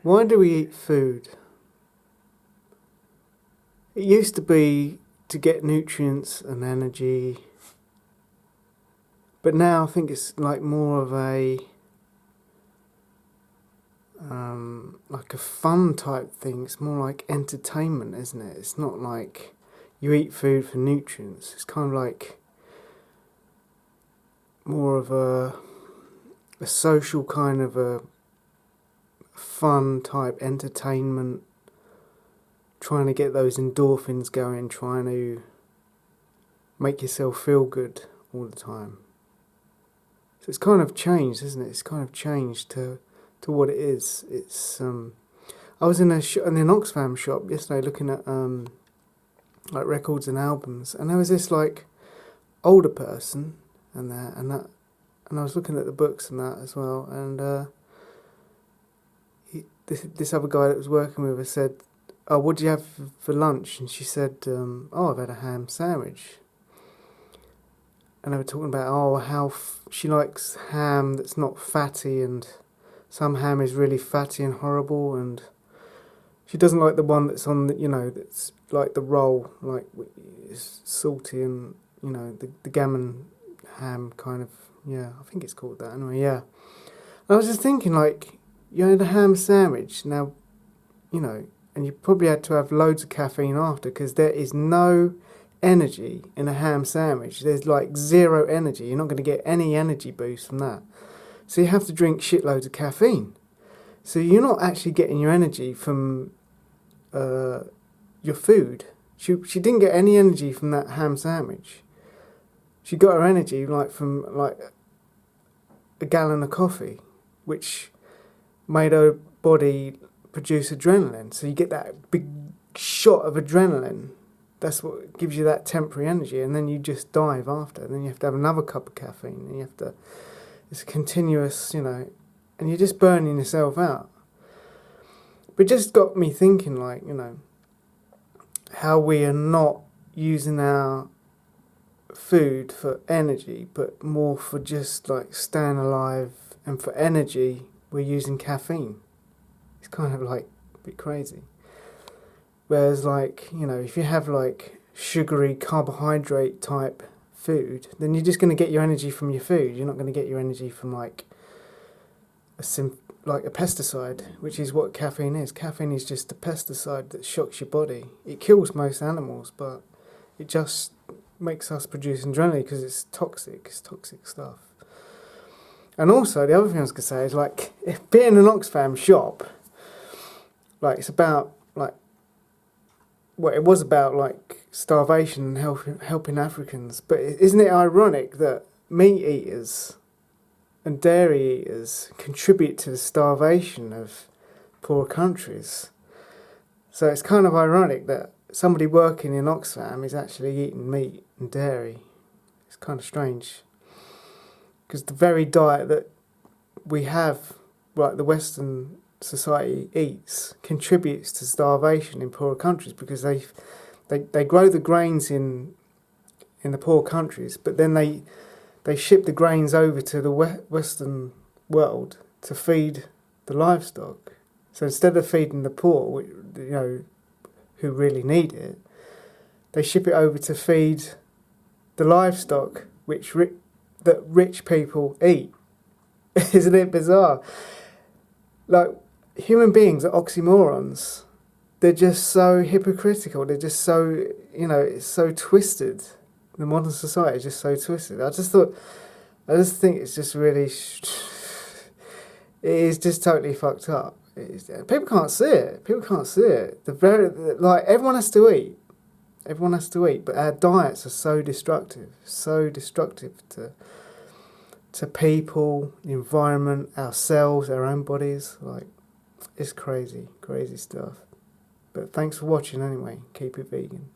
Why do we eat food? It used to be to get nutrients and energy, but now I think it's like more of a like a fun type thing. It's more like entertainment, isn't it? It's not like you eat food for nutrients. It's kind of like more of a social kind of a fun type entertainment, trying to get those endorphins going, trying to make yourself feel good all the time. So it's kind of changed, isn't it? It's kind of changed to what it is. It's I was in an Oxfam shop yesterday looking at like records and albums, and there was this like older person and I was looking at the books and that as well, and this other guy that was working with her said, "Oh, what do you have for lunch?" And she said, "Oh, I've had a ham sandwich." And they were talking about how she likes ham that's not fatty, and some ham is really fatty and horrible, and she doesn't like the one that's on that's like the roll, like it's salty, and the gammon ham kind of, yeah, I think it's called that anyway, yeah. And I was just thinking, like, you had a ham sandwich now, and you probably had to have loads of caffeine after, because there is no energy in a ham sandwich. There's like zero energy. You're not going to get any energy boost from that. So you have to drink shitloads of caffeine. So you're not actually getting your energy from your food. She didn't get any energy from that ham sandwich. She got her energy from like a gallon of coffee, which made her body produce adrenaline. So you get that big shot of adrenaline. That's what gives you that temporary energy, and then you just dive after. And then you have to have another cup of caffeine, and you have to. It's continuous, and you're just burning yourself out. But it just got me thinking, like, how we are not using our food for energy, but more for just like staying alive, and for energy we're using caffeine. It's kind of like a bit crazy. Whereas, like, if you have like sugary carbohydrate type food, then you're just going to get your energy from your food. You're not going to get your energy from like like a pesticide, which is what caffeine is. Caffeine is just a pesticide that shocks your body. It kills most animals, but it just makes us produce adrenaline because it's toxic. It's toxic stuff. And also, the other thing I was going to say is, like, if being an Oxfam shop, like, it's about like, well, it was about like starvation and helping Africans. But isn't it ironic that meat eaters and dairy eaters contribute to the starvation of poor countries? So it's kind of ironic that somebody working in Oxfam is actually eating meat and dairy. It's kind of strange, because the very diet that we have, like the Western society eats, contributes to starvation in poorer countries, because they grow the grains in the poor countries, but then they ship the grains over to the Western world to feed the livestock. So instead of feeding the poor, who really need it, they ship it over to feed the livestock, that rich people eat. Isn't it bizarre? Like, human beings are oxymorons. They're just so hypocritical. They're just so, it's so twisted. The modern society is just so twisted. I just think it's just really, it is just totally fucked up. People can't see it. People can't see it. Like, everyone has to eat. Everyone has to eat, but our diets are so destructive to people, the environment, ourselves, our own bodies. Like, it's crazy, crazy stuff. But thanks for watching anyway. Keep it vegan.